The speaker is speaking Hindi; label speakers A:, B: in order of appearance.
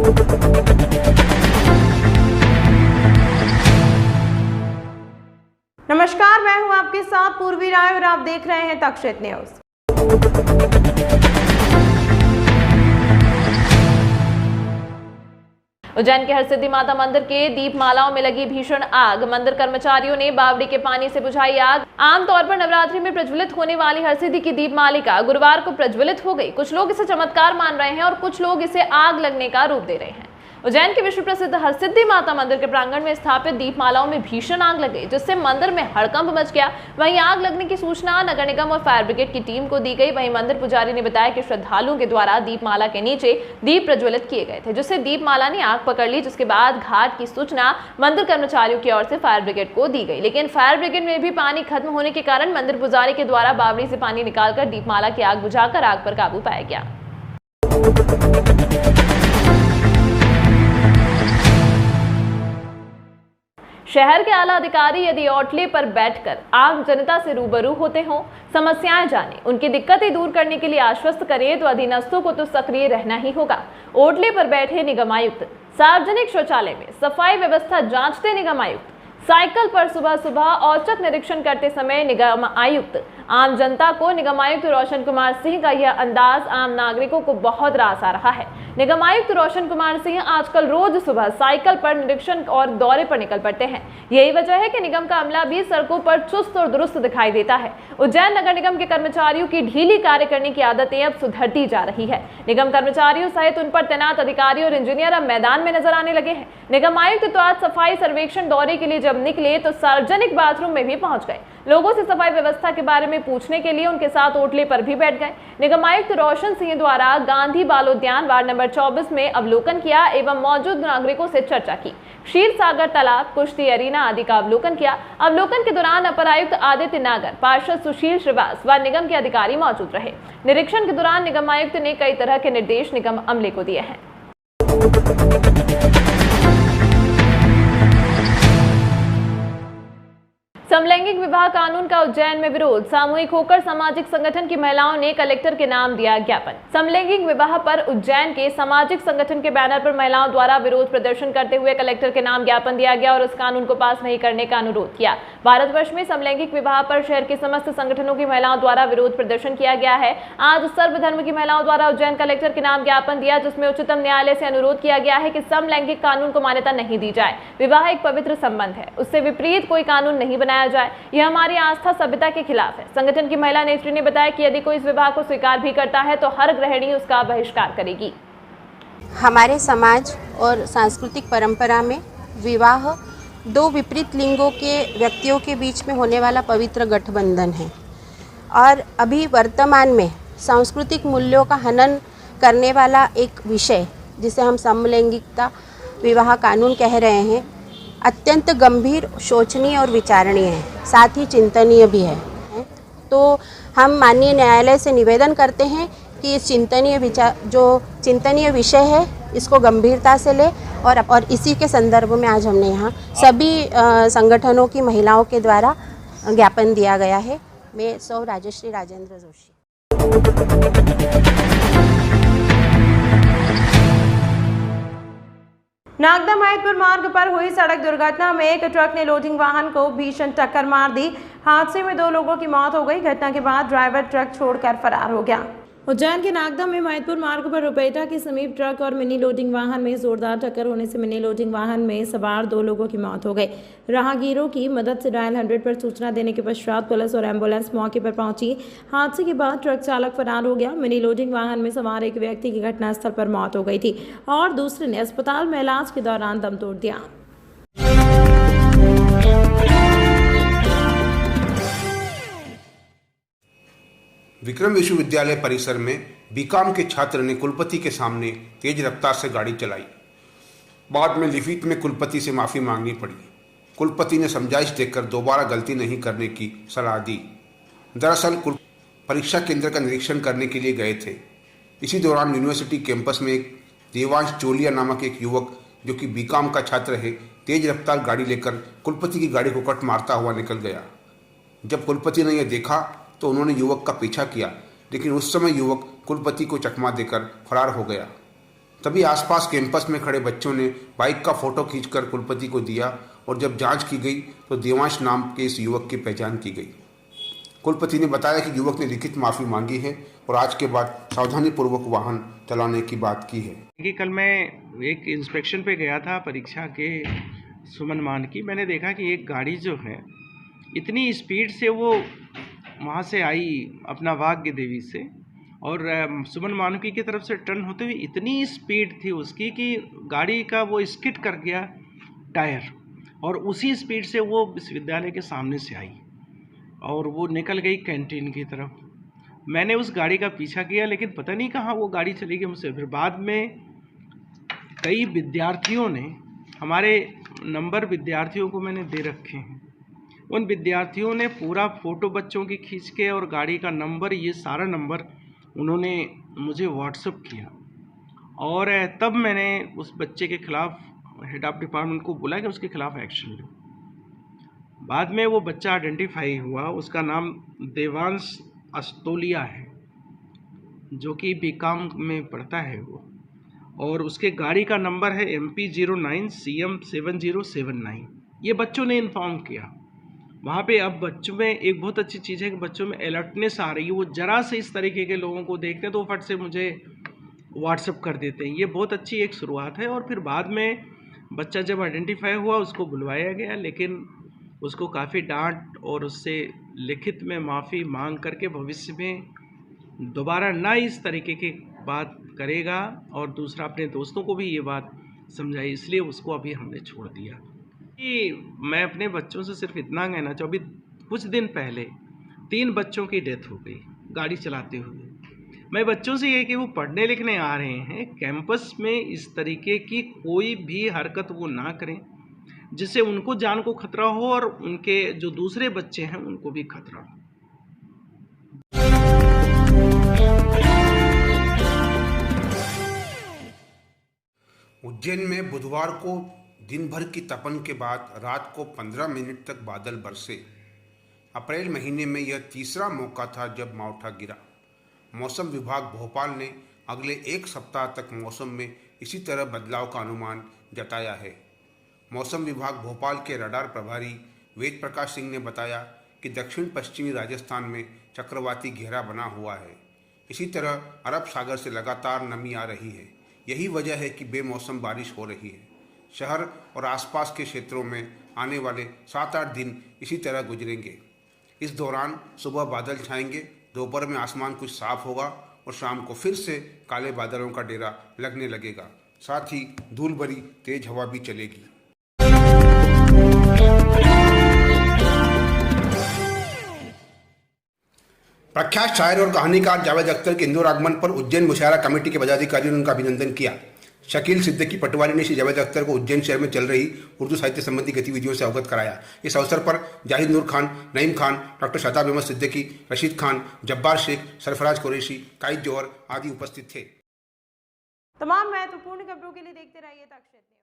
A: नमस्कार, मैं हूं आपके साथ पूर्वी राय और आप देख रहे हैं तक्षशिला न्यूज। उज्जैन के हरसिद्धि माता मंदिर के दीपमालाओं में लगी भीषण आग। मंदिर कर्मचारियों ने बावड़ी के पानी से बुझाई आग। आमतौर पर नवरात्रि में प्रज्वलित होने वाली हरसिद्धि की दीपमालिका गुरुवार को प्रज्वलित हो गई। कुछ लोग इसे चमत्कार मान रहे हैं और कुछ लोग इसे आग लगने का रूप दे रहे हैं। उज्जैन के विश्व प्रसिद्ध हरसिद्धि माता मंदिर के प्रांगण में स्थापित दीपमालाओं में भीषण आग लग गई, जिससे मंदिर में हड़कंप मच गया। वहीं आग लगने की सूचना नगर निगम और फायर ब्रिगेड की टीम को दी गई। वहीं मंदिर पुजारी ने बताया कि श्रद्धालुओं के द्वारा दीपमाला के नीचे दीप प्रज्वलित किए गए थे, जिससे दीपमाला ने आग पकड़ ली। जिसके बाद घाट की सूचना मंदिर कर्मचारियों की ओर से फायर ब्रिगेड को दी गई, लेकिन फायर ब्रिगेड में भी पानी खत्म होने के कारण मंदिर पुजारी के द्वारा बावड़ी से पानी निकालकर दीपमाला की आग बुझाकर आग पर काबू पाया गया। शहर के आला अधिकारी यदि ओटले पर बैठकर आम जनता से रूबरू होते हों, समस्याएं जाने, उनकी दिक्कतें दूर करने के लिए आश्वस्त करें, तो अधीनस्थों को तो सक्रिय रहना ही होगा। ओटले पर बैठे निगम आयुक्त, सार्वजनिक शौचालय में सफाई व्यवस्था जांचते निगम आयुक्त, साइकिल पर सुबह सुबह औचक निरीक्षण करते समय निगम आयुक्त, आम जनता को निगम आयुक्त रोशन कुमार सिंह का यह अंदाज आम नागरिकों को बहुत रास आ रहा है। निगम आयुक्त रोशन कुमार सिंह आजकल रोज सुबह साइकिल पर निरीक्षण और दौरे पर निकल पड़ते हैं। यही वजह है कि निगम का अमला भी सड़कों पर चुस्त और दुरुस्त दिखाई देता है। उज्जैन नगर निगम के कर्मचारियों की ढीली कार्य करने की आदतें अब सुधरती जा रही है। निगम कर्मचारियों सहित उन पर तैनात अधिकारी और इंजीनियर अब मैदान में नजर आने लगे हैं। निगम आयुक्त तो आज सफाई सर्वेक्षण दौरे के लिए जब निकले तो सार्वजनिक बाथरूम में भी पहुंच गए। लोगों से सफाई व्यवस्था के बारे में पूछने के लिए उनके साथ ओटले पर भी बैठ गए। निगम आयुक्त रोशन सिंह द्वारा गांधी बाल उद्यान वार्ड नंबर 24 में अवलोकन किया एवं मौजूद नागरिकों से चर्चा की। क्षीर सागर तालाब, कुश्ती अरीना आदि का अवलोकन किया। अवलोकन के दौरान अपर आयुक्त आदित्य नागर, पार्षद सुशील श्रीवास व निगम के अधिकारी मौजूद रहे। निरीक्षण के दौरान निगम आयुक्त ने कई तरह के निर्देश निगम अमले को दिए हैं। समलैंगिक विवाह कानून का उज्जैन में विरोध। सामूहिक होकर सामाजिक संगठन की महिलाओं ने कलेक्टर के नाम दिया ज्ञापन। समलैंगिक विवाह पर उज्जैन के सामाजिक संगठन के बैनर पर महिलाओं द्वारा विरोध प्रदर्शन करते हुए कलेक्टर के नाम ज्ञापन दिया गया और इस कानून को पास नहीं करने का अनुरोध किया। भारतवर्ष में समलैंगिक विवाह पर शहर के समस्त संगठनों की महिलाओं द्वारा विरोध प्रदर्शन किया गया है। आज सर्वधर्म की महिलाओं द्वारा उज्जैन कलेक्टर के नाम ज्ञापन दिया, जिसमें उच्चतम न्यायालय से अनुरोध किया गया है कि समलैंगिक कानून को मान्यता नहीं दी जाए। विवाह एक पवित्र संबंध है, उससे विपरीत कोई कानून नहीं बनाया जाए। यह हमारी आस्था सभ्यता के खिलाफ है। संगठन की महिला नेत्री ने बताया कि यदि कोई इस विवाह को स्वीकार भी करता है तो हर गृहिणी उसका बहिष्कार करेगी।
B: हमारे समाज और सांस्कृतिक परंपरा में विवाह दो विपरीत लिंगों के व्यक्तियों के बीच में होने वाला पवित्र गठबंधन है और अभी वर्तमान में सांस्कृतिक मूल्यों का हनन करने वाला एक विषय जिसे हम समलैंगिकता विवाह कानून कह रहे हैं, अत्यंत गंभीर, शोचनीय और विचारणीय है, साथ ही चिंतनीय भी है। तो हम माननीय न्यायालय से निवेदन करते हैं कि इस चिंतनीय विषय है, इसको गंभीरता से ले और इसी के संदर्भ में आज हमने यहाँ सभी संगठनों की महिलाओं के द्वारा ज्ञापन दिया गया है। मैं सौ राजश्री राजेंद्र जोशी।
A: नागदा महतपुर मार्ग पर हुई सड़क दुर्घटना में एक ट्रक ने लोडिंग वाहन को भीषण टक्कर मार दी। हादसे में 2 लोगों की मौत हो गई। घटना के बाद ड्राइवर ट्रक छोड़कर फरार हो गया। उज्जैन के नागदा में महतपुर मार्ग पर रुपेटा के समीप ट्रक और मिनी लोडिंग वाहन में जोरदार टक्कर होने से मिनी लोडिंग वाहन में सवार 2 लोगों की मौत हो गई। राहगीरों की मदद से डायल 100 पर सूचना देने के पश्चात पुलिस और एम्बुलेंस मौके पर पहुंची। हादसे के बाद ट्रक चालक फरार हो गया। मिनी लोडिंग वाहन में सवार एक व्यक्ति की घटनास्थल पर मौत हो गई थी और दूसरे ने अस्पताल में इलाज के दौरान दम तोड़ दिया।
C: विक्रम विश्वविद्यालय परिसर में बीकॉम के छात्र ने कुलपति के सामने तेज रफ्तार से गाड़ी चलाई। बाद में लिखित में कुलपति से माफ़ी मांगनी पड़ी। कुलपति ने समझाइश देकर दोबारा गलती नहीं करने की सलाह दी। दरअसल परीक्षा केंद्र का निरीक्षण करने के लिए गए थे। इसी दौरान यूनिवर्सिटी कैंपस में एक देवांश चोलिया नामक एक युवक जो कि बीकॉम का छात्र है, तेज रफ्तार गाड़ी लेकर कुलपति की गाड़ी को कट मारता हुआ निकल गया। जब कुलपति ने यह देखा तो उन्होंने युवक का पीछा किया, लेकिन उस समय युवक कुलपति को चकमा देकर फरार हो गया। तभी आसपास कैंपस में खड़े बच्चों ने बाइक का फोटो खींचकर कुलपति को दिया और जब जांच की गई तो देवांश नाम के इस युवक की पहचान की गई। कुलपति ने बताया कि युवक ने लिखित माफ़ी मांगी है और आज के बाद सावधानीपूर्वक वाहन चलाने की बात की है।
D: कि कल मैं एक इंस्पेक्शन पे गया था परीक्षा के सुमन मान की। मैंने देखा कि एक गाड़ी जो है इतनी स्पीड से वो वहाँ से आई अपना भाग्य देवी से, और सुमन मानकी की तरफ से टर्न होते हुए इतनी स्पीड थी उसकी कि गाड़ी का वो स्किड कर गया टायर, और उसी स्पीड से वो विश्वविद्यालय के सामने से आई और वो निकल गई कैंटीन की तरफ। मैंने उस गाड़ी का पीछा किया लेकिन पता नहीं कहाँ वो गाड़ी चली गई मुझसे। फिर बाद में कई विद्यार्थियों ने, हमारे नंबर विद्यार्थियों को मैंने दे रखे हैं, उन विद्यार्थियों ने पूरा फ़ोटो बच्चों की खींच के और गाड़ी का नंबर, ये सारा नंबर उन्होंने मुझे व्हाट्सएप किया, और तब मैंने उस बच्चे के ख़िलाफ़ हेड ऑफ़ डिपार्टमेंट को बोला कि उसके ख़िलाफ़ एक्शन लो। बाद में वो बच्चा आइडेंटिफाई हुआ, उसका नाम देवांश अस्तोलिया है, जो कि बीकॉम में पढ़ता है वो, और उसके गाड़ी का नंबर है MP09CM7079। ये बच्चों ने इन्फॉर्म किया वहाँ पे। अब बच्चों में एक बहुत अच्छी चीज़ है कि बच्चों में अलर्टनेस आ रही है, वो ज़रा से इस तरीके के लोगों को देखते हैं तो फट से मुझे व्हाट्सअप कर देते हैं। ये बहुत अच्छी एक शुरुआत है। और फिर बाद में बच्चा जब आइडेंटिफाई हुआ उसको बुलवाया गया, लेकिन उसको काफ़ी डांट और उससे लिखित में माफ़ी मांग करके भविष्य में दोबारा ना इस तरीके की बात करेगा, और दूसरा अपने दोस्तों को भी ये बात समझाई, इसलिए उसको अभी हमने छोड़ दिया। कि मैं अपने बच्चों से सिर्फ इतना कहना चाहूँ, अभी कुछ दिन पहले 3 बच्चों की डेथ हो गई गाड़ी चलाते हुए। मैं बच्चों से ये कि वो पढ़ने लिखने आ रहे हैं, कैंपस में इस तरीके की कोई भी हरकत वो ना करें जिससे उनको जान को खतरा हो और उनके जो दूसरे बच्चे हैं उनको भी खतरा हो।
C: उज्जैन में बुधवार को दिन भर की तपन के बाद रात को 15 मिनट तक बादल बरसे। अप्रैल महीने में यह तीसरा मौका था जब मावठा गिरा। मौसम विभाग भोपाल ने अगले 1 सप्ताह तक मौसम में इसी तरह बदलाव का अनुमान जताया है। मौसम विभाग भोपाल के रडार प्रभारी वेद प्रकाश सिंह ने बताया कि दक्षिण पश्चिमी राजस्थान में चक्रवाती घेरा बना हुआ है। इसी तरह अरब सागर से लगातार नमी आ रही है। यही वजह है कि बेमौसम बारिश हो रही है। शहर और आसपास के क्षेत्रों में आने वाले 7-8 दिन इसी तरह गुजरेंगे। इस दौरान सुबह बादल छाएंगे, दोपहर में आसमान कुछ साफ होगा और शाम को फिर से काले बादलों का डेरा लगने लगेगा। साथ ही धूल भरी तेज हवा भी चलेगी। प्रख्यात शायर और कहानीकार जावेद अख्तर के इंदौर आगमन पर उज्जैन मुशायरा कमेटी के पदाधिकारियों ने उनका अभिनंदन किया। शकील सिद्दीकी पटवारी ने श्री जावेद अख्तर को उज्जैन शहर में चल रही उर्दू साहित्य संबंधी गतिविधियों से अवगत कराया। इस अवसर पर जाहिद नूर खान, नईम खान, डॉक्टर शादाब अहमद सिद्दीकी, रशीद खान, जब्बार शेख, सरफराज कुरैशी, काइद जौहर आदि उपस्थित थे।
E: तमाम महत्वपूर्ण खबरों के लिए देखते रहिए तक्षशिला।